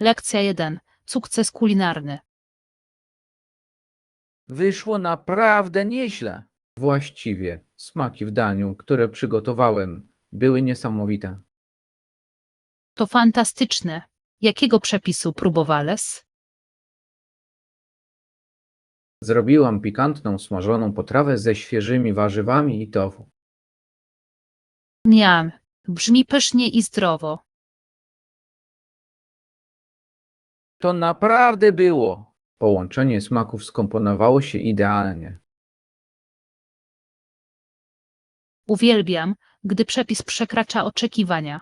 Lekcja 1. Sukces kulinarny. Wyszło naprawdę nieźle. Właściwie smaki w daniu, które przygotowałem, były niesamowite. To fantastyczne. Jakiego przepisu próbowałeś? Zrobiłam pikantną, smażoną potrawę ze świeżymi warzywami i tofu. Miam. Brzmi pysznie i zdrowo. To naprawdę było. Połączenie smaków skomponowało się idealnie. Uwielbiam, gdy przepis przekracza oczekiwania.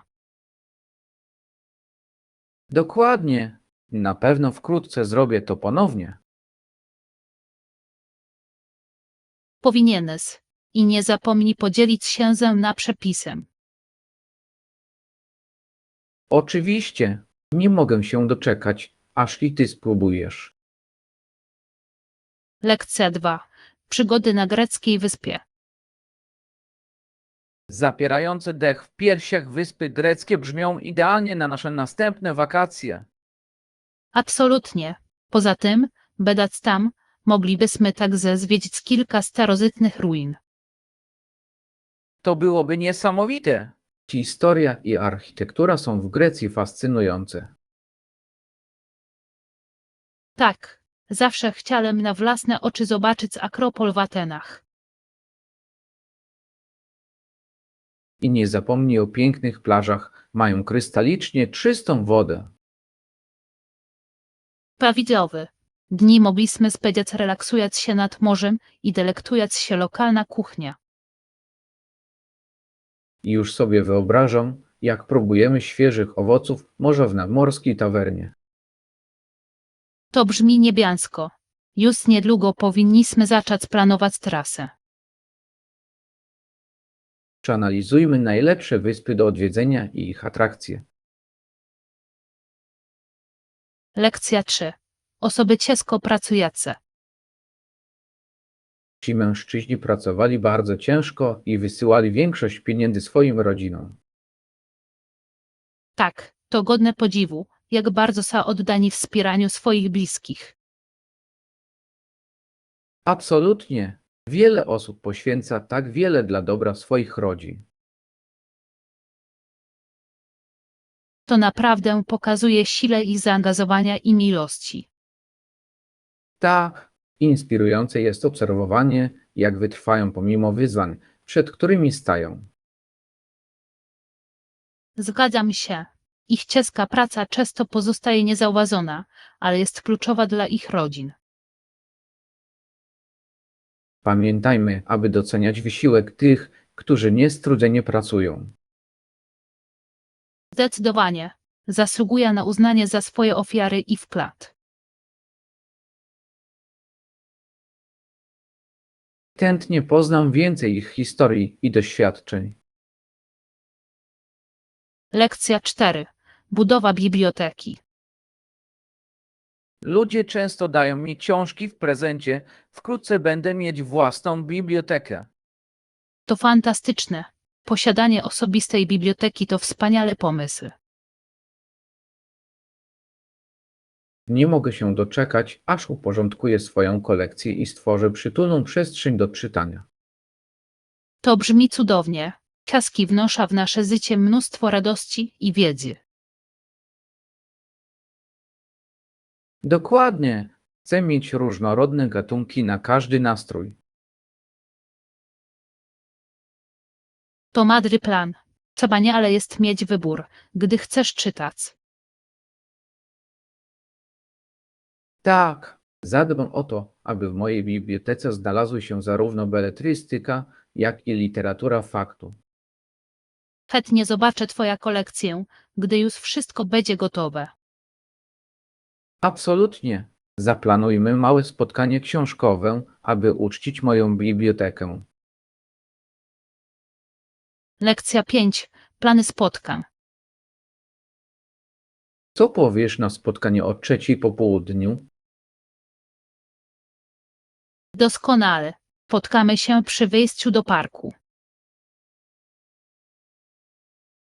Dokładnie. Na pewno wkrótce zrobię to ponownie. Powinieneś. I nie zapomnij podzielić się ze mną przepisem. Oczywiście. Nie mogę się doczekać, aż i ty spróbujesz. Lekcja 2. Przygody na greckiej wyspie. Zapierające dech w piersiach wyspy greckie brzmią idealnie na nasze następne wakacje. Absolutnie. Poza tym, będąc tam, moglibyśmy także zwiedzić kilka starożytnych ruin. To byłoby niesamowite. Historia i architektura są w Grecji fascynujące. Tak, zawsze chciałem na własne oczy zobaczyć Akropol w Atenach. I nie zapomnij o pięknych plażach, mają krystalicznie czystą wodę. Prawidłowy. Dni mogliśmy spędzać relaksując się nad morzem i delektując się lokalna kuchnia. I już sobie wyobrażam, jak próbujemy świeżych owoców morza w nadmorskiej tawernie. To brzmi niebiańsko. Już niedługo powinniśmy zacząć planować trasę. Przeanalizujmy najlepsze wyspy do odwiedzenia i ich atrakcje. Lekcja 3. Osoby ciężko pracujące. Ci mężczyźni pracowali bardzo ciężko i wysyłali większość pieniędzy swoim rodzinom. Tak, to godne podziwu, jak bardzo są oddani wspieraniu swoich bliskich. Absolutnie. Wiele osób poświęca tak wiele dla dobra swoich rodzin. To naprawdę pokazuje siłę ich zaangażowania i miłości. Tak, inspirujące jest obserwowanie, jak wytrwają pomimo wyzwań, przed którymi stają. Zgadzam się. Ich ciężka praca często pozostaje niezauważona, ale jest kluczowa dla ich rodzin. Pamiętajmy, aby doceniać wysiłek tych, którzy niestrudzenie pracują. Zdecydowanie. Zasługuje na uznanie za swoje ofiary i wkład. Chętnie poznam więcej ich historii i doświadczeń. Lekcja 4. Budowa biblioteki. Ludzie często dają mi książki w prezencie. Wkrótce będę mieć własną bibliotekę. To fantastyczne. Posiadanie osobistej biblioteki to wspaniały pomysł. Nie mogę się doczekać, aż uporządkuję swoją kolekcję i stworzę przytulną przestrzeń do czytania. To brzmi cudownie. Książki wnoszą w nasze życie mnóstwo radości i wiedzy. Dokładnie. Chcę mieć różnorodne gatunki na każdy nastrój. To mądry plan. Wspaniale jest mieć wybór, gdy chcesz czytać. Tak, zadbam o to, aby w mojej bibliotece znalazły się zarówno beletrystyka, jak i literatura faktu. Chętnie zobaczę Twoją kolekcję, gdy już wszystko będzie gotowe. Absolutnie. Zaplanujmy małe spotkanie książkowe, aby uczcić moją bibliotekę. Lekcja 5. Plany spotkań. Co powiesz na spotkanie o 3:00 po południu? Doskonale. Spotkamy się przy wejściu do parku.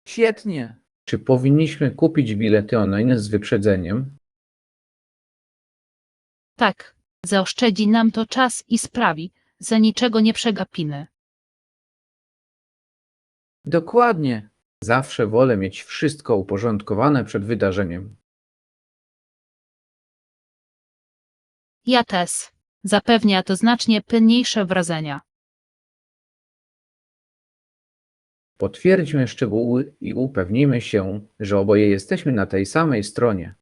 Świetnie. Czy powinniśmy kupić bilety online z wyprzedzeniem? Tak, zaoszczędzi nam to czas i sprawi, że niczego nie przegapimy. Dokładnie. Zawsze wolę mieć wszystko uporządkowane przed wydarzeniem. Ja też. Zapewnia to znacznie pełniejsze wrażenia. Potwierdźmy szczegóły i upewnijmy się, że oboje jesteśmy na tej samej stronie.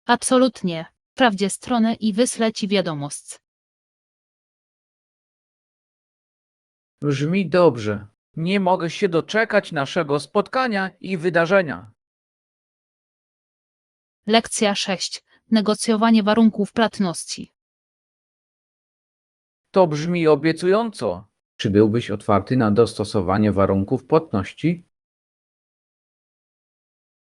Absolutnie. Sprawdź stronę i wyślę ci wiadomość. Brzmi dobrze. Nie mogę się doczekać naszego spotkania i wydarzenia. Lekcja 6. Negocjowanie warunków płatności. To brzmi obiecująco. Czy byłbyś otwarty na dostosowanie warunków płatności?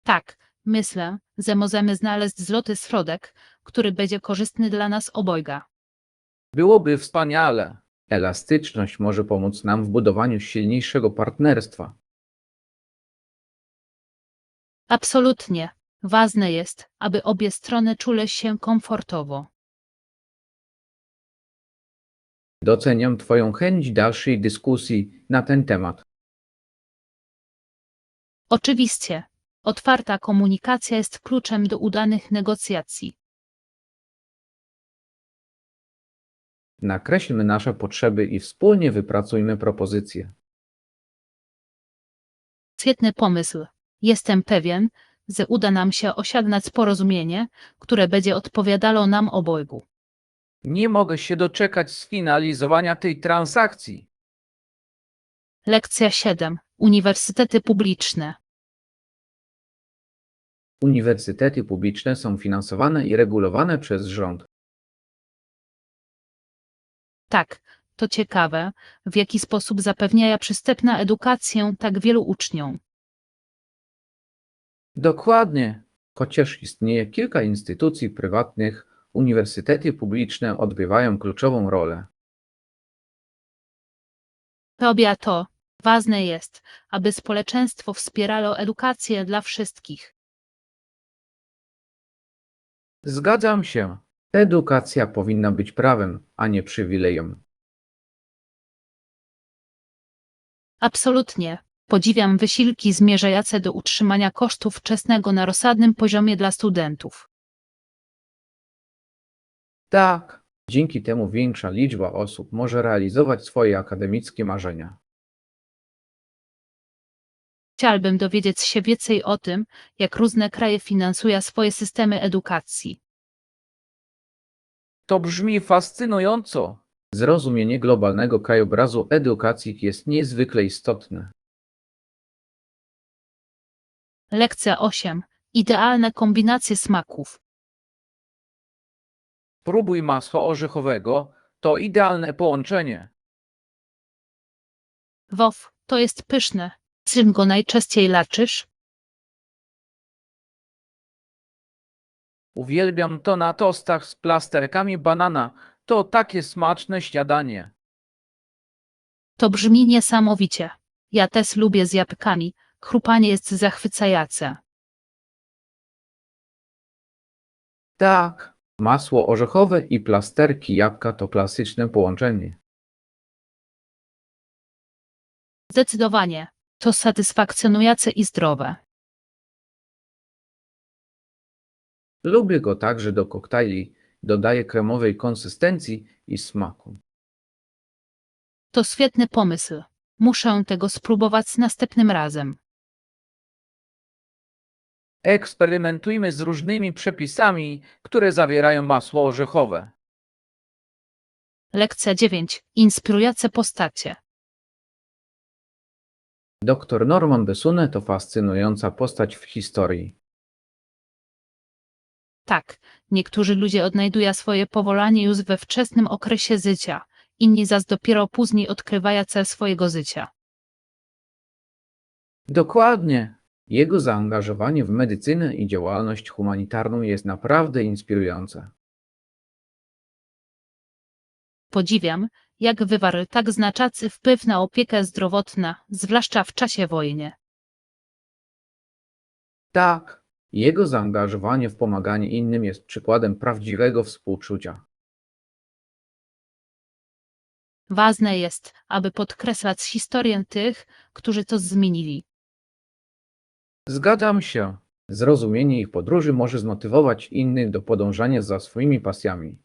Tak, myślę, że możemy znaleźć złoty środek, który będzie korzystny dla nas obojga. Byłoby wspaniale. Elastyczność może pomóc nam w budowaniu silniejszego partnerstwa. Absolutnie. Ważne jest, aby obie strony czuły się komfortowo. Doceniam Twoją chęć dalszej dyskusji na ten temat. Oczywiście, otwarta komunikacja jest kluczem do udanych negocjacji. Nakreślmy nasze potrzeby i wspólnie wypracujmy propozycje. Świetny pomysł. Jestem pewien, że uda nam się osiągnąć porozumienie, które będzie odpowiadało nam obojgu. Nie mogę się doczekać sfinalizowania tej transakcji. Lekcja 7. Uniwersytety publiczne. Uniwersytety publiczne są finansowane i regulowane przez rząd. Tak, to ciekawe, w jaki sposób zapewniają przystępną edukację tak wielu uczniom. Dokładnie. Chociaż istnieje kilka instytucji prywatnych, uniwersytety publiczne odgrywają kluczową rolę. Robię to. Ważne jest, aby społeczeństwo wspierało edukację dla wszystkich. Zgadzam się. Edukacja powinna być prawem, a nie przywilejem. Absolutnie. Podziwiam wysiłki zmierzające do utrzymania kosztów wczesnego na rozsądnym poziomie dla studentów. Tak. Dzięki temu większa liczba osób może realizować swoje akademickie marzenia. Chciałbym dowiedzieć się więcej o tym, jak różne kraje finansują swoje systemy edukacji. To brzmi fascynująco. Zrozumienie globalnego krajobrazu edukacji jest niezwykle istotne. Lekcja 8. Idealne kombinacje smaków. Próbuj masła orzechowego, to idealne połączenie. Wow, to jest pyszne. Czym go najczęściej leczysz? Uwielbiam to na tostach z plasterkami banana. To takie smaczne śniadanie. To brzmi niesamowicie. Ja też lubię z jabłkami. Chrupanie jest zachwycające. Tak, masło orzechowe i plasterki jabłka to klasyczne połączenie. Zdecydowanie. To satysfakcjonujące i zdrowe. Lubię go także do koktajli, dodaje kremowej konsystencji i smaku. To świetny pomysł. Muszę tego spróbować następnym razem. Eksperymentujmy z różnymi przepisami, które zawierają masło orzechowe. Lekcja 9. Inspirujące postacie. Dr Norman Bessune to fascynująca postać w historii. Tak, niektórzy ludzie odnajdują swoje powolanie już we wczesnym okresie życia, inni zaś dopiero później odkrywają cel swojego życia. Dokładnie. Jego zaangażowanie w medycynę i działalność humanitarną jest naprawdę inspirujące. Podziwiam, jak wywarł tak znaczący wpływ na opiekę zdrowotną, zwłaszcza w czasie wojny. Tak, jego zaangażowanie w pomaganie innym jest przykładem prawdziwego współczucia. Ważne jest, aby podkreślać historię tych, którzy to zmienili. Zgadzam się. Zrozumienie ich podróży może zmotywować innych do podążania za swoimi pasjami.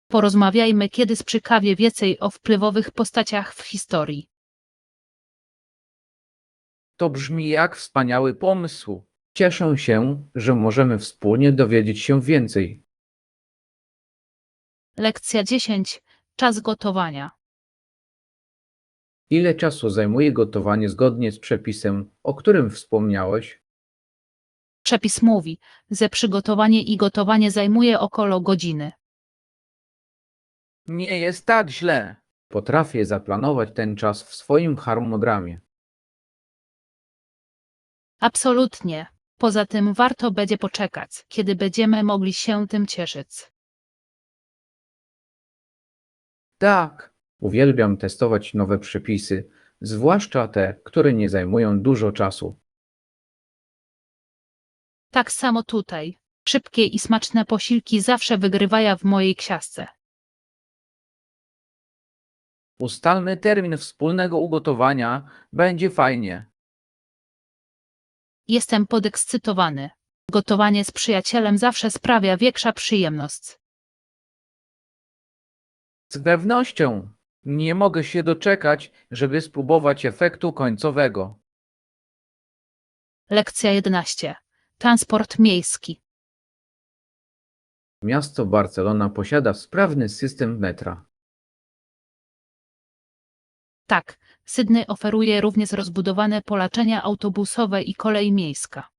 Porozmawiajmy kiedyś przy kawie więcej o wpływowych postaciach w historii. To brzmi jak wspaniały pomysł. Cieszę się, że możemy wspólnie dowiedzieć się więcej. Lekcja 10. Czas gotowania. Ile czasu zajmuje gotowanie zgodnie z przepisem, o którym wspomniałeś? Przepis mówi, że przygotowanie i gotowanie zajmuje około godziny. Nie jest tak źle. Potrafię zaplanować ten czas w swoim harmonogramie. Absolutnie. Poza tym warto będzie poczekać, kiedy będziemy mogli się tym cieszyć. Tak, uwielbiam testować nowe przepisy, zwłaszcza te, które nie zajmują dużo czasu. Tak samo tutaj. Szybkie i smaczne posiłki zawsze wygrywają w mojej książce. Ustalmy termin wspólnego ugotowania, będzie fajnie. Jestem podekscytowany. Gotowanie z przyjacielem zawsze sprawia większa przyjemność. Z pewnością nie mogę się doczekać, żeby spróbować efektu końcowego. Lekcja 11. Transport miejski. Miasto Barcelona posiada sprawny system metra. Tak, Sydney oferuje również rozbudowane połączenia autobusowe i kolej miejska.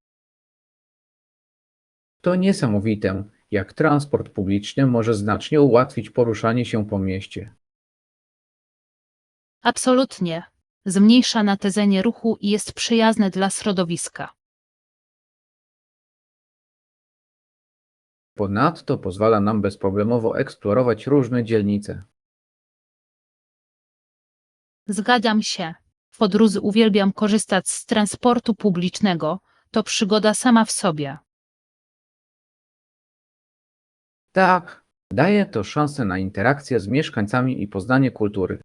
To niesamowite, jak transport publiczny może znacznie ułatwić poruszanie się po mieście. Absolutnie. Zmniejsza natężenie ruchu i jest przyjazne dla środowiska. Ponadto pozwala nam bezproblemowo eksplorować różne dzielnice. Zgadzam się. W podróży uwielbiam korzystać z transportu publicznego. To przygoda sama w sobie. Tak, daje to szansę na interakcję z mieszkańcami i poznanie kultury.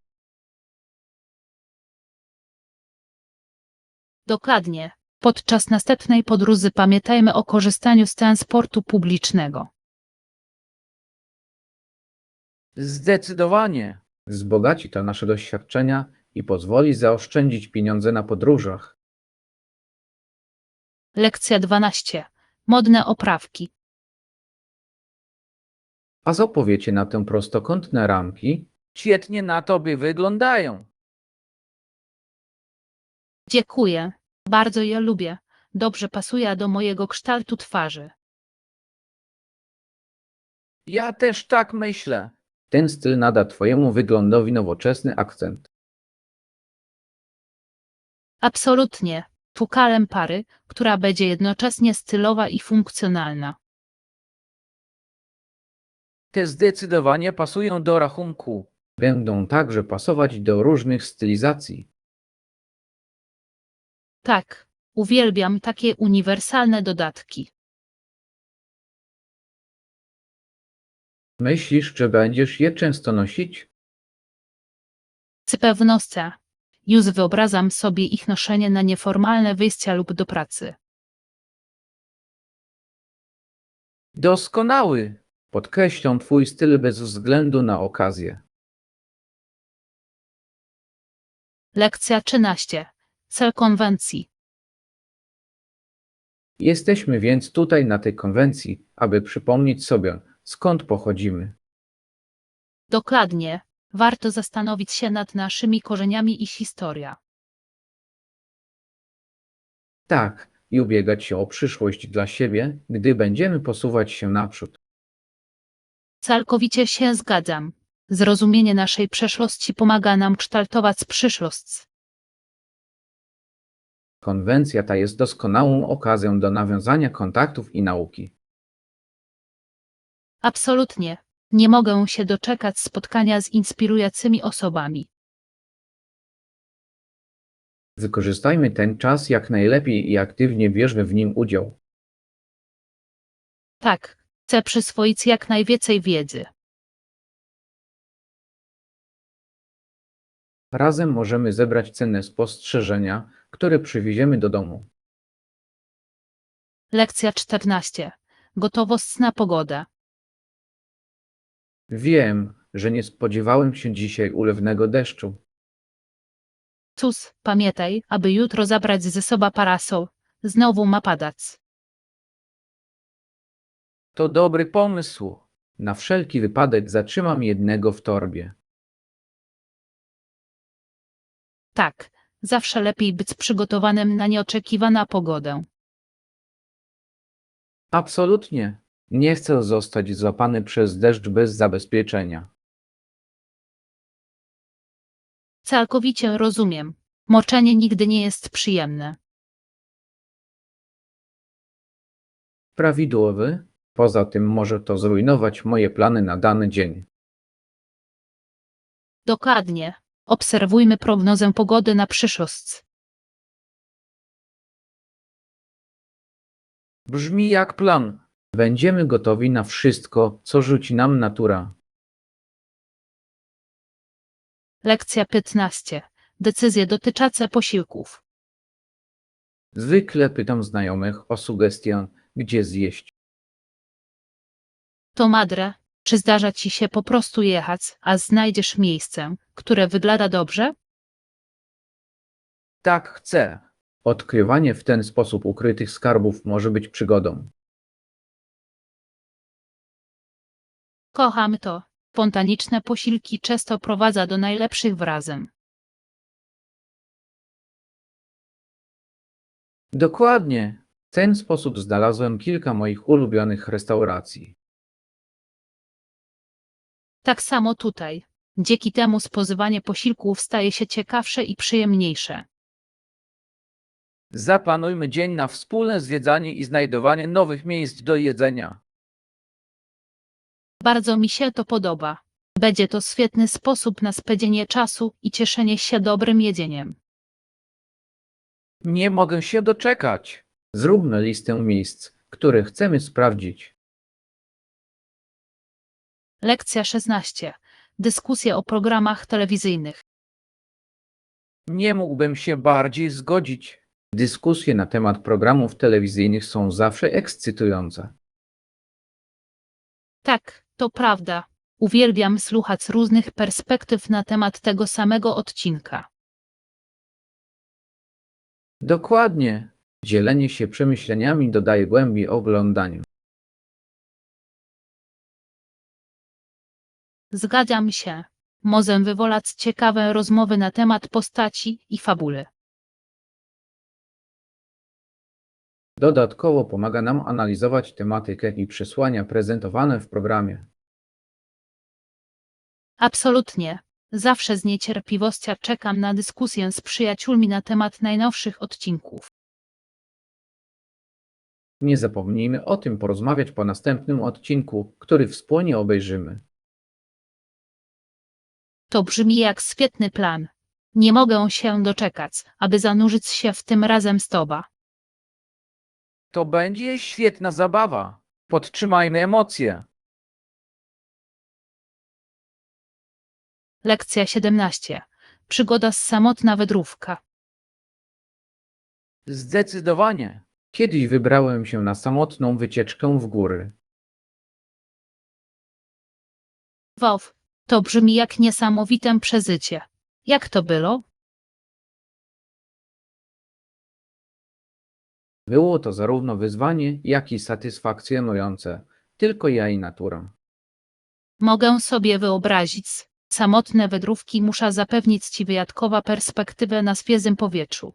Dokładnie. Podczas następnej podróży pamiętajmy o korzystaniu z transportu publicznego. Zdecydowanie. Wzbogaci to nasze doświadczenia i pozwoli zaoszczędzić pieniądze na podróżach. Lekcja 12. Modne oprawki. A co powiecie na te prostokątne ramki? Świetnie na tobie wyglądają. Dziękuję. Bardzo je lubię. Dobrze pasuje do mojego kształtu twarzy. Ja też tak myślę. Ten styl nada twojemu wyglądowi nowoczesny akcent. Absolutnie. Szukałem pary, która będzie jednocześnie stylowa i funkcjonalna. Te zdecydowanie pasują do rachunku. Będą także pasować do różnych stylizacji. Tak, uwielbiam takie uniwersalne dodatki. Myślisz, że będziesz je często nosić? Z pewnością. Już wyobrażam sobie ich noszenie na nieformalne wyjścia lub do pracy. Doskonały! Podkreślą twój styl bez względu na okazję. Lekcja 13. Cel konwencji. Jesteśmy więc tutaj na tej konwencji, aby przypomnieć sobie, skąd pochodzimy. Dokładnie. Warto zastanowić się nad naszymi korzeniami i historią. Tak, i ubiegać się o przyszłość dla siebie, gdy będziemy posuwać się naprzód. Całkowicie się zgadzam. Zrozumienie naszej przeszłości pomaga nam kształtować przyszłość. Konwencja ta jest doskonałą okazją do nawiązania kontaktów i nauki. Absolutnie. Nie mogę się doczekać spotkania z inspirującymi osobami. Wykorzystajmy ten czas jak najlepiej i aktywnie bierzmy w nim udział. Tak, chcę przyswoić jak najwięcej wiedzy. Razem możemy zebrać cenne spostrzeżenia, które przywieziemy do domu. Lekcja 14. Gotowość na pogodę. Wiem, że nie spodziewałem się dzisiaj ulewnego deszczu. Cóż, pamiętaj, aby jutro zabrać ze sobą parasol. Znowu ma padać. To dobry pomysł. Na wszelki wypadek zatrzymam jednego w torbie. Tak, zawsze lepiej być przygotowanym na nieoczekiwaną pogodę. Absolutnie. Nie chcę zostać złapany przez deszcz bez zabezpieczenia. Całkowicie rozumiem. Moczenie nigdy nie jest przyjemne. Prawidłowy. Poza tym może to zrujnować moje plany na dany dzień. Dokładnie. Obserwujmy prognozę pogody na przyszłość. Brzmi jak plan. Będziemy gotowi na wszystko, co rzuci nam natura. Lekcja 15. Decyzje dotyczące posiłków. Zwykle pytam znajomych o sugestię, gdzie zjeść. To madre, czy zdarza ci się po prostu jechać, a znajdziesz miejsce, które wygląda dobrze? Tak chcę. Odkrywanie w ten sposób ukrytych skarbów może być przygodą. Kocham to. Spontaniczne posiłki często prowadzą do najlepszych wrażeń. Dokładnie. W ten sposób znalazłem kilka moich ulubionych restauracji. Tak samo tutaj. Dzięki temu spożywanie posiłków staje się ciekawsze i przyjemniejsze. Zaplanujmy dzień na wspólne zwiedzanie i znajdowanie nowych miejsc do jedzenia. Bardzo mi się to podoba. Będzie to świetny sposób na spędzenie czasu i cieszenie się dobrym jedzeniem. Nie mogę się doczekać. Zróbmy listę miejsc, które chcemy sprawdzić. Lekcja 16. Dyskusje o programach telewizyjnych. Nie mógłbym się bardziej zgodzić. Dyskusje na temat programów telewizyjnych są zawsze ekscytujące. Tak, to prawda. Uwielbiam słuchać różnych perspektyw na temat tego samego odcinka. Dokładnie. Dzielenie się przemyśleniami dodaje głębi oglądaniu. Zgadzam się. Możemy wywołać ciekawe rozmowy na temat postaci i fabuły. Dodatkowo pomaga nam analizować tematykę i przesłania prezentowane w programie. Absolutnie. Zawsze z niecierpliwością czekam na dyskusję z przyjaciółmi na temat najnowszych odcinków. Nie zapomnijmy o tym porozmawiać po następnym odcinku, który wspólnie obejrzymy. To brzmi jak świetny plan. Nie mogę się doczekać, aby zanurzyć się w tym razem z tobą. To będzie świetna zabawa. Podtrzymajmy emocje. Lekcja 17. Przygoda z samotna wędrówka. Zdecydowanie. Kiedyś wybrałem się na samotną wycieczkę w góry. Wow, to brzmi jak niesamowite przeżycie. Jak to było? Było to zarówno wyzwanie, jak i satysfakcjonujące. Tylko ja i natura. Mogę sobie wyobrazić. Samotne wędrówki muszą zapewnić ci wyjątkową perspektywę na świeżym powietrzu.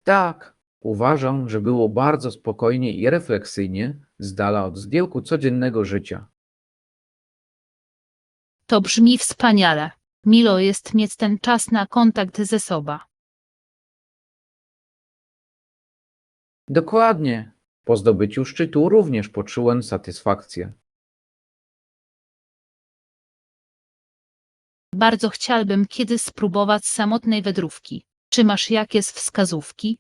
Tak, uważam, że było bardzo spokojnie i refleksyjnie, z dala od zgiełku codziennego życia. To brzmi wspaniale. Milo jest mieć ten czas na kontakt ze sobą. Dokładnie. Po zdobyciu szczytu również poczułem satysfakcję. Bardzo chciałbym kiedyś spróbować samotnej wędrówki. Czy masz jakieś wskazówki?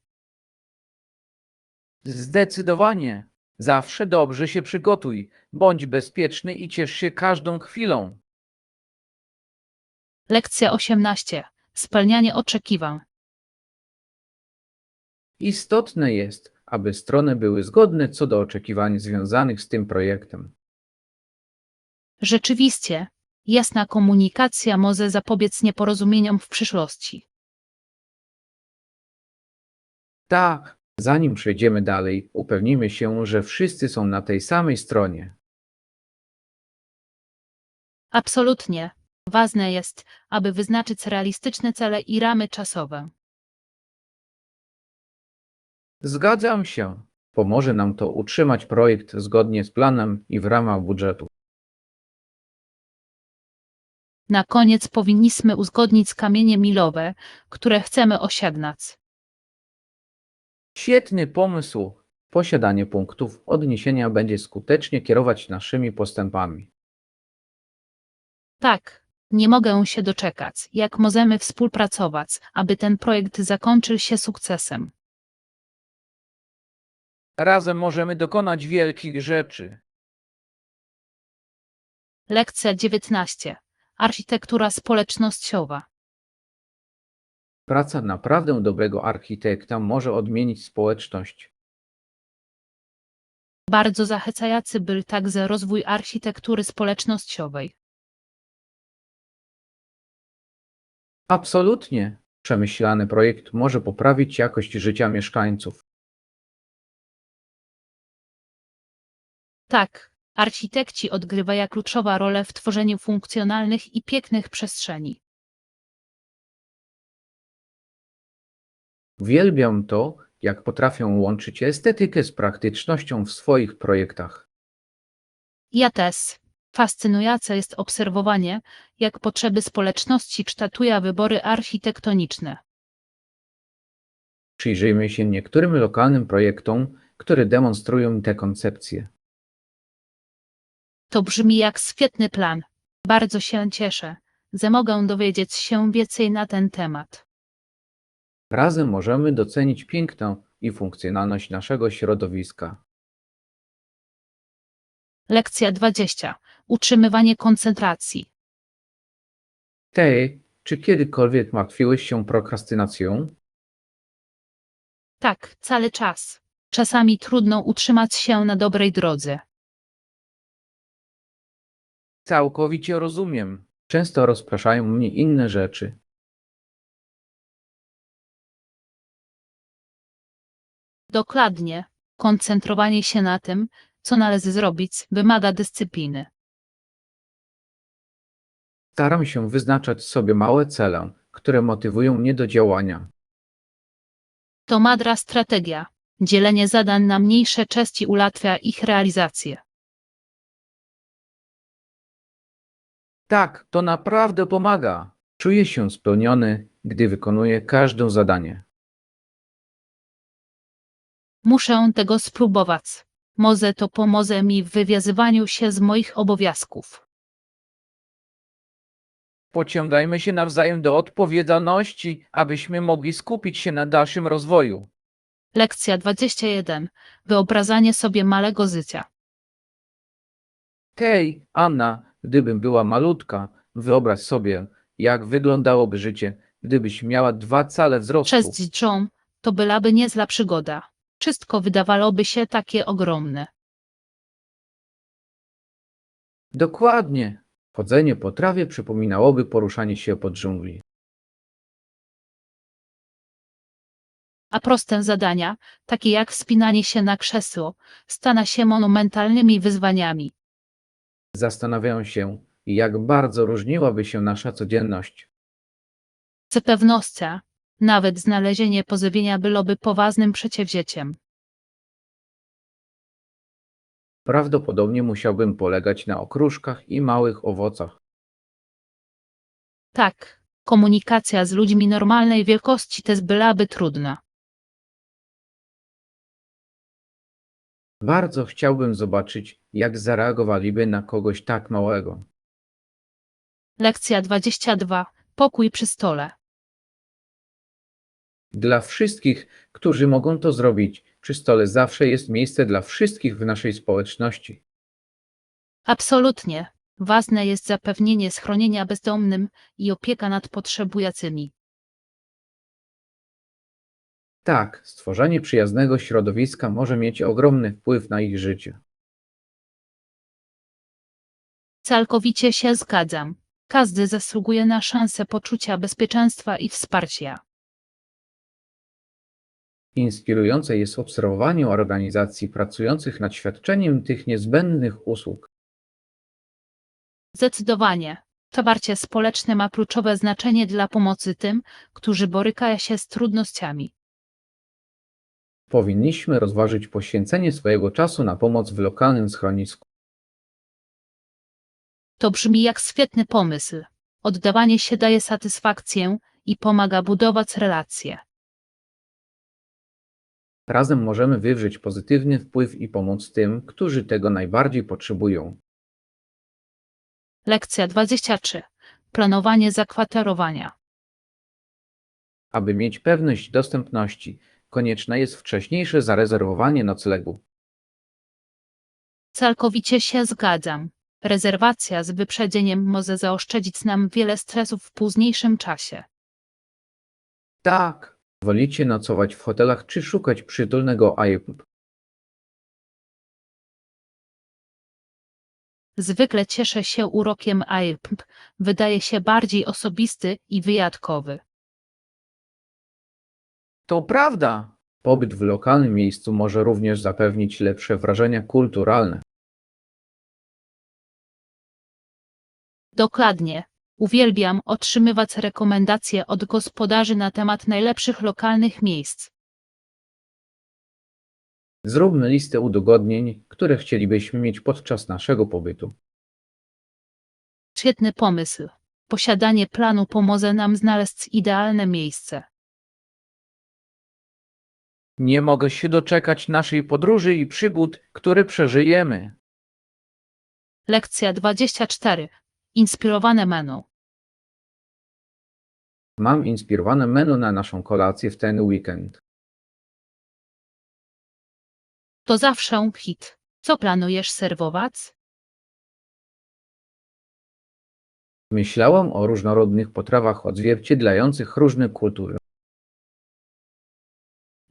Zdecydowanie. Zawsze dobrze się przygotuj. Bądź bezpieczny i ciesz się każdą chwilą. Lekcja 18. Spełnianie oczekiwań. Istotne jest, aby strony były zgodne co do oczekiwań związanych z tym projektem. Rzeczywiście, jasna komunikacja może zapobiec nieporozumieniom w przyszłości. Tak, zanim przejdziemy dalej, upewnimy się, że wszyscy są na tej samej stronie. Absolutnie. Ważne jest, aby wyznaczyć realistyczne cele i ramy czasowe. Zgadzam się. Pomoże nam to utrzymać projekt zgodnie z planem i w ramach budżetu. Na koniec powinniśmy uzgodnić kamienie milowe, które chcemy osiągnąć. Świetny pomysł. Posiadanie punktów odniesienia będzie skutecznie kierować naszymi postępami. Tak, nie mogę się doczekać, jak możemy współpracować, aby ten projekt zakończył się sukcesem. Razem możemy dokonać wielkich rzeczy. Lekcja 19. Architektura społecznościowa. Praca naprawdę dobrego architekta może odmienić społeczność. Bardzo zachęcający był także rozwój architektury społecznościowej. Absolutnie. Przemyślany projekt może poprawić jakość życia mieszkańców. Tak, architekci odgrywają kluczową rolę w tworzeniu funkcjonalnych i pięknych przestrzeni. Uwielbiam to, jak potrafią łączyć estetykę z praktycznością w swoich projektach. Ja też. Fascynujące jest obserwowanie, jak potrzeby społeczności kształtują wybory architektoniczne. Przyjrzyjmy się niektórym lokalnym projektom, które demonstrują te koncepcje. To brzmi jak świetny plan. Bardzo się cieszę, że mogę dowiedzieć się więcej na ten temat. Razem możemy docenić piękno i funkcjonalność naszego środowiska. Lekcja 20. Utrzymywanie koncentracji. Tej, czy kiedykolwiek martwiłeś się prokrastynacją? Tak, cały czas. Czasami trudno utrzymać się na dobrej drodze. Całkowicie rozumiem. Często rozpraszają mnie inne rzeczy. Dokładnie. Koncentrowanie się na tym, co należy zrobić, wymaga dyscypliny. Staram się wyznaczać sobie małe cele, które motywują mnie do działania. To mądra strategia. Dzielenie zadań na mniejsze części ułatwia ich realizację. Tak, to naprawdę pomaga. Czuję się spełniony, gdy wykonuję każde zadanie. Muszę tego spróbować. Może to pomoże mi w wywiązywaniu się z moich obowiązków. Pociągajmy się nawzajem do odpowiedzialności, abyśmy mogli skupić się na dalszym rozwoju. Lekcja 21. Wyobrażanie sobie małego życia. Hej, Anna, gdybym była malutka, wyobraź sobie, jak wyglądałoby życie, gdybyś miała 2 cale wzrostu. Cześć John, to byłaby niezła przygoda. Wszystko wydawałoby się takie ogromne. Dokładnie. Chodzenie po trawie przypominałoby poruszanie się po dżungli. A proste zadania, takie jak wspinanie się na krzesło, staną się monumentalnymi wyzwaniami. Zastanawiam się, jak bardzo różniłaby się nasza codzienność. Z pewnością, nawet znalezienie pożywienia byłoby poważnym przedsięwzięciem. Prawdopodobnie musiałbym polegać na okruszkach i małych owocach. Tak, komunikacja z ludźmi normalnej wielkości też byłaby trudna. Bardzo chciałbym zobaczyć, jak zareagowaliby na kogoś tak małego. Lekcja 22. Pokój przy stole. Dla wszystkich, którzy mogą to zrobić, przy stole zawsze jest miejsce dla wszystkich w naszej społeczności. Absolutnie. Ważne jest zapewnienie schronienia bezdomnym i opieka nad potrzebującymi. Tak, stworzenie przyjaznego środowiska może mieć ogromny wpływ na ich życie. Całkowicie się zgadzam. Każdy zasługuje na szansę poczucia bezpieczeństwa i wsparcia. Inspirujące jest obserwowanie organizacji pracujących nad świadczeniem tych niezbędnych usług. Zdecydowanie. Wsparcie społeczne ma kluczowe znaczenie dla pomocy tym, którzy borykają się z trudnościami. Powinniśmy rozważyć poświęcenie swojego czasu na pomoc w lokalnym schronisku. To brzmi jak świetny pomysł. Oddawanie się daje satysfakcję i pomaga budować relacje. Razem możemy wywrzeć pozytywny wpływ i pomóc tym, którzy tego najbardziej potrzebują. Lekcja 23. Planowanie zakwaterowania. Aby mieć pewność dostępności, konieczne jest wcześniejsze zarezerwowanie noclegu. Całkowicie się zgadzam. Rezerwacja z wyprzedzeniem może zaoszczędzić nam wiele stresu w późniejszym czasie. Tak. Wolicie nocować w hotelach czy szukać przytulnego Airbnb? Zwykle cieszę się urokiem Airbnb. Wydaje się bardziej osobisty i wyjątkowy. To prawda. Pobyt w lokalnym miejscu może również zapewnić lepsze wrażenia kulturalne. Dokładnie. Uwielbiam otrzymywać rekomendacje od gospodarzy na temat najlepszych lokalnych miejsc. Zróbmy listę udogodnień, które chcielibyśmy mieć podczas naszego pobytu. Świetny pomysł. Posiadanie planu pomoże nam znaleźć idealne miejsce. Nie mogę się doczekać naszej podróży i przygód, które przeżyjemy. Lekcja 24. Inspirowane menu. Mam inspirowane menu na naszą kolację w ten weekend. To zawsze hit. Co planujesz serwować? Myślałam o różnorodnych potrawach odzwierciedlających różne kultury.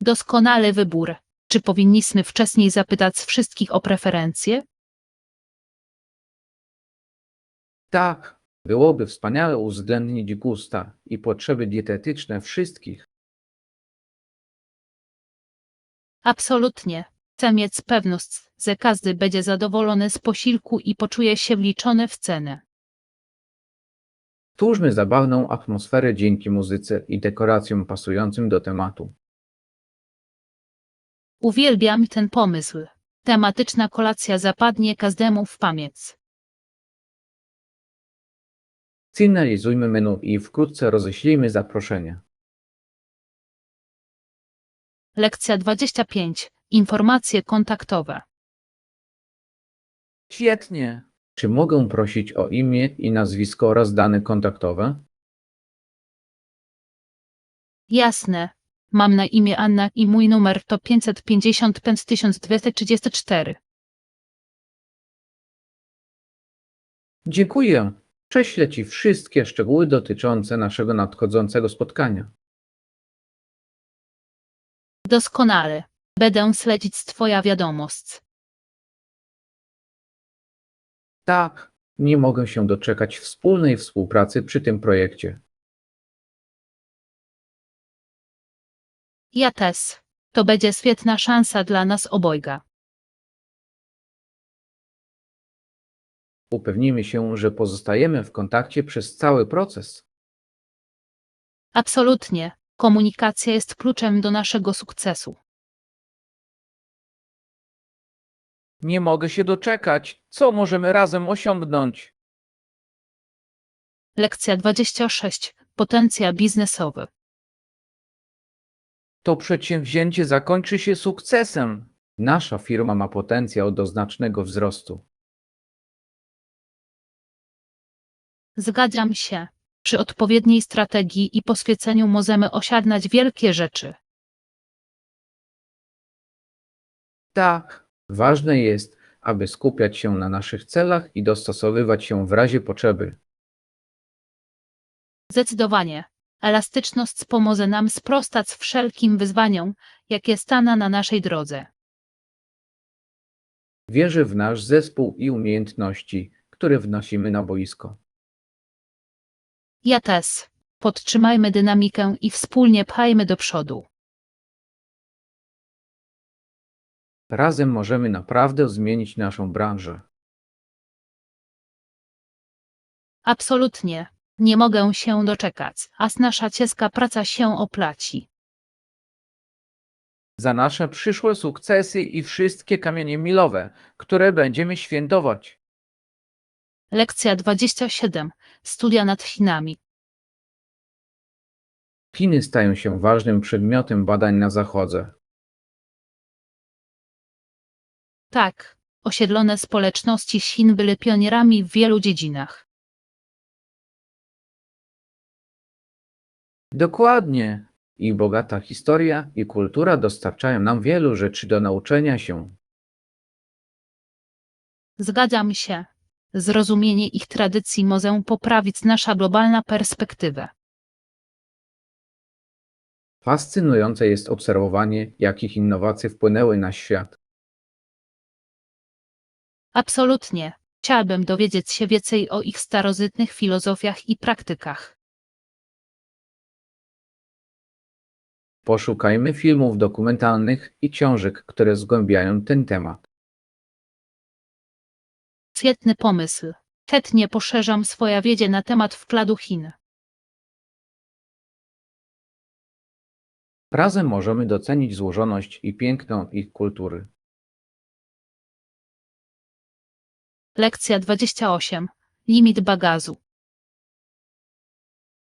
Doskonały wybór. Czy powinniśmy wcześniej zapytać wszystkich o preferencje? Tak, byłoby wspaniałe uwzględnić gusta i potrzeby dietetyczne wszystkich. Absolutnie. Chcę mieć pewność, że każdy będzie zadowolony z posiłku i poczuje się wliczony w cenę. Stwórzmy zabawną atmosferę dzięki muzyce i dekoracjom pasującym do tematu. Uwielbiam ten pomysł. Tematyczna kolacja zapadnie każdemu w pamięć. Finalizujmy menu i wkrótce roześlijmy zaproszenia. Lekcja 25. Informacje kontaktowe. Świetnie. Czy mogę prosić o imię i nazwisko oraz dane kontaktowe? Jasne. Mam na imię Anna i mój numer to 555 1234. Dziękuję. Prześlę Ci wszystkie szczegóły dotyczące naszego nadchodzącego spotkania. Doskonale. Będę śledzić Twoja wiadomość. Tak, nie mogę się doczekać wspólnej współpracy przy tym projekcie. Ja też. To będzie świetna szansa dla nas obojga. Upewnimy się, że pozostajemy w kontakcie przez cały proces. Absolutnie. Komunikacja jest kluczem do naszego sukcesu. Nie mogę się doczekać. Co możemy razem osiągnąć? Lekcja 26. Potencjał biznesowy. To przedsięwzięcie zakończy się sukcesem. Nasza firma ma potencjał do znacznego wzrostu. Zgadzam się. Przy odpowiedniej strategii i poświęceniu możemy osiągnąć wielkie rzeczy. Tak. Ważne jest, aby skupiać się na naszych celach i dostosowywać się w razie potrzeby. Zdecydowanie. Elastyczność pomoże nam sprostać wszelkim wyzwaniom, jakie staną na naszej drodze. Wierzę w nasz zespół i umiejętności, które wnosimy na boisko. Ja też. Podtrzymajmy dynamikę i wspólnie pchajmy do przodu. Razem możemy naprawdę zmienić naszą branżę. Absolutnie. Nie mogę się doczekać, aż nasza ciężka praca się opłaci. Za nasze przyszłe sukcesy i wszystkie kamienie milowe, które będziemy świętować. Lekcja 27. Studia nad Chinami. Chiny stają się ważnym przedmiotem badań na Zachodzie. Tak, osiedlone społeczności Chin były pionierami w wielu dziedzinach. Dokładnie. Ich bogata historia i kultura dostarczają nam wielu rzeczy do nauczenia się. Zgadzam się. Zrozumienie ich tradycji może poprawić nasza globalna perspektywę. Fascynujące jest obserwowanie, jak ich innowacje wpłynęły na świat. Absolutnie. Chciałbym dowiedzieć się więcej o ich starożytnych filozofiach i praktykach. Poszukajmy filmów dokumentalnych i książek, które zgłębiają ten temat. Świetny pomysł. Chętnie poszerzam swoją wiedzę na temat wkładu Chin. Razem możemy docenić złożoność i piękno ich kultury. Lekcja 28. Limit bagażu.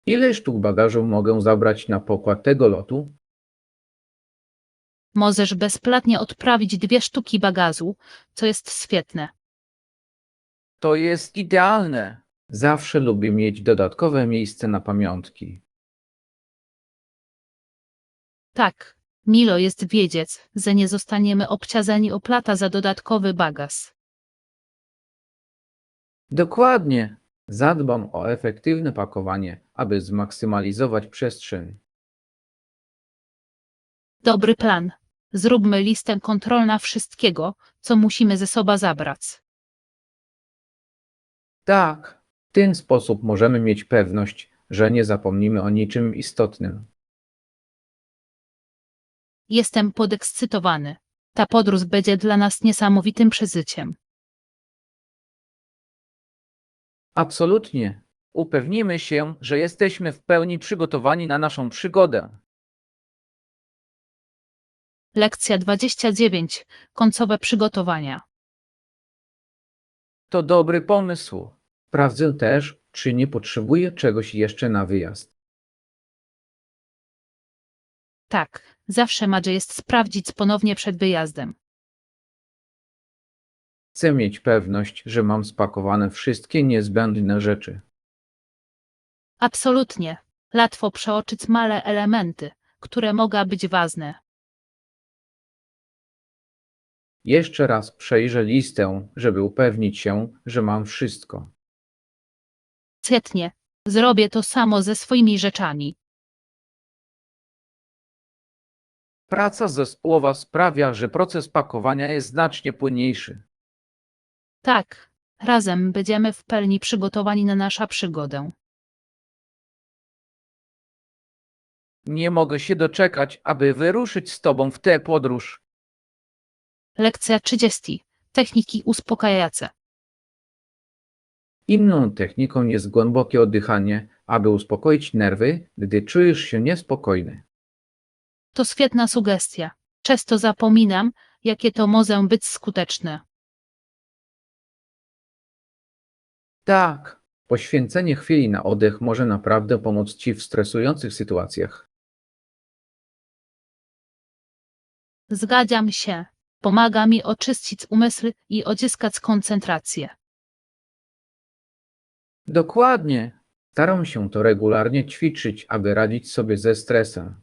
Ile sztuk bagażu mogę zabrać na pokład tego lotu? Możesz bezpłatnie odprawić 2 sztuki bagażu, co jest świetne. To jest idealne. Zawsze lubię mieć dodatkowe miejsce na pamiątki. Tak, milo jest wiedzieć, że nie zostaniemy obciążeni opłatą za dodatkowy bagaż. Dokładnie. Zadbam o efektywne pakowanie, aby zmaksymalizować przestrzeń. Dobry plan. Zróbmy listę kontrolną wszystkiego, co musimy ze sobą zabrać. Tak, w ten sposób możemy mieć pewność, że nie zapomnimy o niczym istotnym. Jestem podekscytowany. Ta podróż będzie dla nas niesamowitym przeżyciem. Absolutnie. Upewnimy się, że jesteśmy w pełni przygotowani na naszą przygodę. Lekcja 29. Końcowe przygotowania. To dobry pomysł. Sprawdzę też, czy nie potrzebuję czegoś jeszcze na wyjazd. Tak, zawsze madzie jest sprawdzić ponownie przed wyjazdem. Chcę mieć pewność, że mam spakowane wszystkie niezbędne rzeczy. Absolutnie. Łatwo przeoczyć małe elementy, które mogą być ważne. Jeszcze raz przejrzę listę, żeby upewnić się, że mam wszystko. Świetnie. Zrobię to samo ze swoimi rzeczami. Praca zespołowa sprawia, że proces pakowania jest znacznie płynniejszy. Tak, razem będziemy w pełni przygotowani na naszą przygodę. Nie mogę się doczekać, aby wyruszyć z tobą w tę podróż. Lekcja 30. Techniki uspokajające. Inną techniką jest głębokie oddychanie, aby uspokoić nerwy, gdy czujesz się niespokojny. To świetna sugestia. Często zapominam, jakie to może być skuteczne. Tak, poświęcenie chwili na oddech może naprawdę pomóc ci w stresujących sytuacjach. Zgadzam się. Pomaga mi oczyścić umysł i odzyskać koncentrację. Dokładnie. Staram się to regularnie ćwiczyć, aby radzić sobie ze stresem.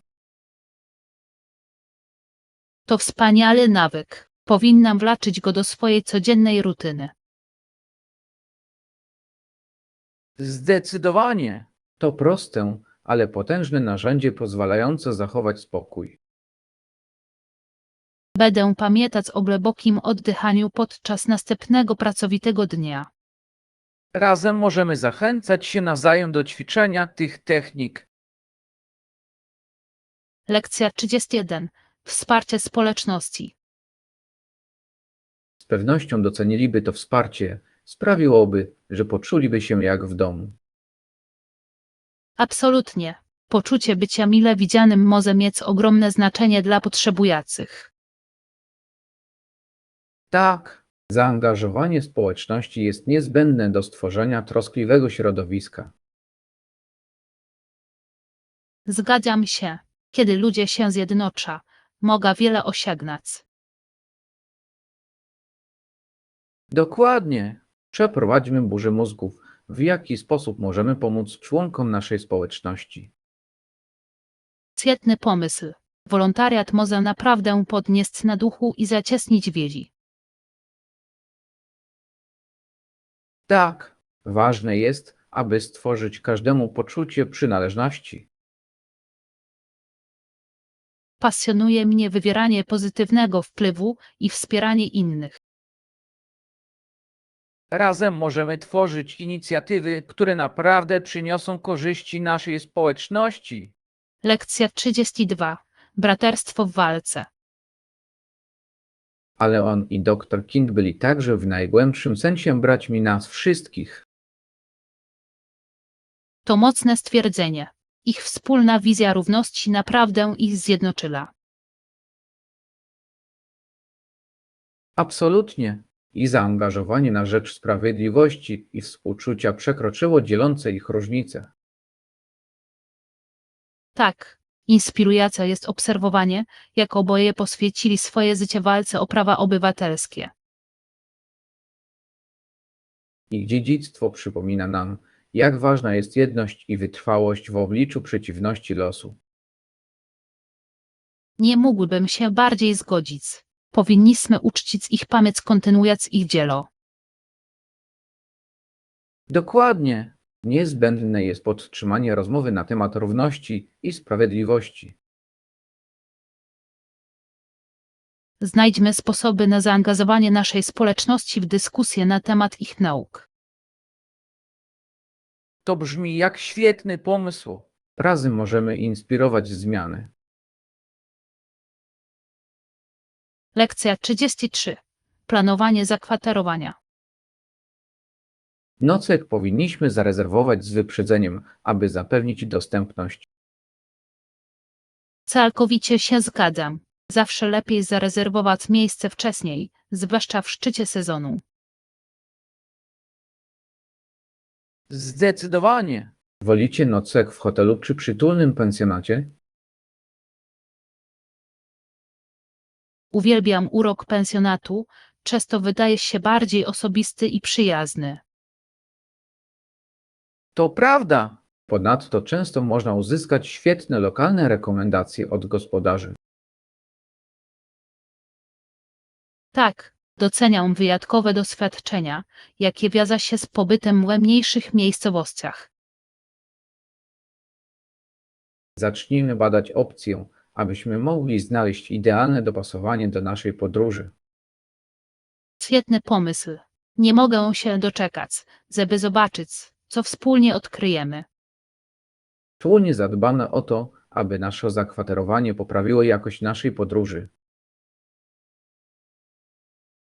To wspaniały nawyk. Powinnam włączyć go do swojej codziennej rutyny. Zdecydowanie. To proste, ale potężne narzędzie pozwalające zachować spokój. Będę pamiętać o głębokim oddychaniu podczas następnego pracowitego dnia. Razem możemy zachęcać się nawzajem do ćwiczenia tych technik. Lekcja 31. Wsparcie społeczności. Z pewnością doceniliby to wsparcie, sprawiłoby, że poczuliby się jak w domu. Absolutnie. Poczucie bycia mile widzianym może mieć ogromne znaczenie dla potrzebujących. Tak, zaangażowanie społeczności jest niezbędne do stworzenia troskliwego środowiska. Zgadzam się. Kiedy ludzie się zjednoczą, mogą wiele osiągnąć. Dokładnie. Przeprowadźmy burzę mózgów. W jaki sposób możemy pomóc członkom naszej społeczności? Świetny pomysł. Wolontariat może naprawdę podnieść na duchu i zacieśnić więzi. Tak, ważne jest, aby stworzyć każdemu poczucie przynależności. Pasjonuje mnie wywieranie pozytywnego wpływu i wspieranie innych. Razem możemy tworzyć inicjatywy, które naprawdę przyniosą korzyści naszej społeczności. Lekcja 32. Braterstwo w walce. Ale on i dr King byli także w najgłębszym sensie braćmi nas wszystkich. To mocne stwierdzenie. Ich wspólna wizja równości naprawdę ich zjednoczyła. Absolutnie. Ich zaangażowanie na rzecz sprawiedliwości i współczucia przekroczyło dzielące ich różnice. Tak, inspirujące jest obserwowanie, jak oboje poświęcili swoje życie walce o prawa obywatelskie. Ich dziedzictwo przypomina nam, jak ważna jest jedność i wytrwałość w obliczu przeciwności losu. Nie mógłbym się bardziej zgodzić. Powinniśmy uczcić ich pamięć, kontynuując ich dzieło. Dokładnie. Niezbędne jest podtrzymanie rozmowy na temat równości i sprawiedliwości. Znajdźmy sposoby na zaangażowanie naszej społeczności w dyskusję na temat ich nauk. To brzmi jak świetny pomysł. Razem możemy inspirować zmiany. Lekcja 33. Planowanie zakwaterowania. Nocleg powinniśmy zarezerwować z wyprzedzeniem, aby zapewnić dostępność. Całkowicie się zgadzam. Zawsze lepiej zarezerwować miejsce wcześniej, zwłaszcza w szczycie sezonu. Zdecydowanie. Wolicie nocleg w hotelu czy przytulnym pensjonacie? Uwielbiam urok pensjonatu, często wydaje się bardziej osobisty i przyjazny. To prawda. Ponadto często można uzyskać świetne lokalne rekomendacje od gospodarzy. Tak, doceniam wyjątkowe doświadczenia, jakie wiąże się z pobytem w mniejszych miejscowościach. Zacznijmy badać opcję, abyśmy mogli znaleźć idealne dopasowanie do naszej podróży. Świetny pomysł. Nie mogę się doczekać, żeby zobaczyć, co wspólnie odkryjemy. Czujnie zadbano o to, aby nasze zakwaterowanie poprawiło jakość naszej podróży.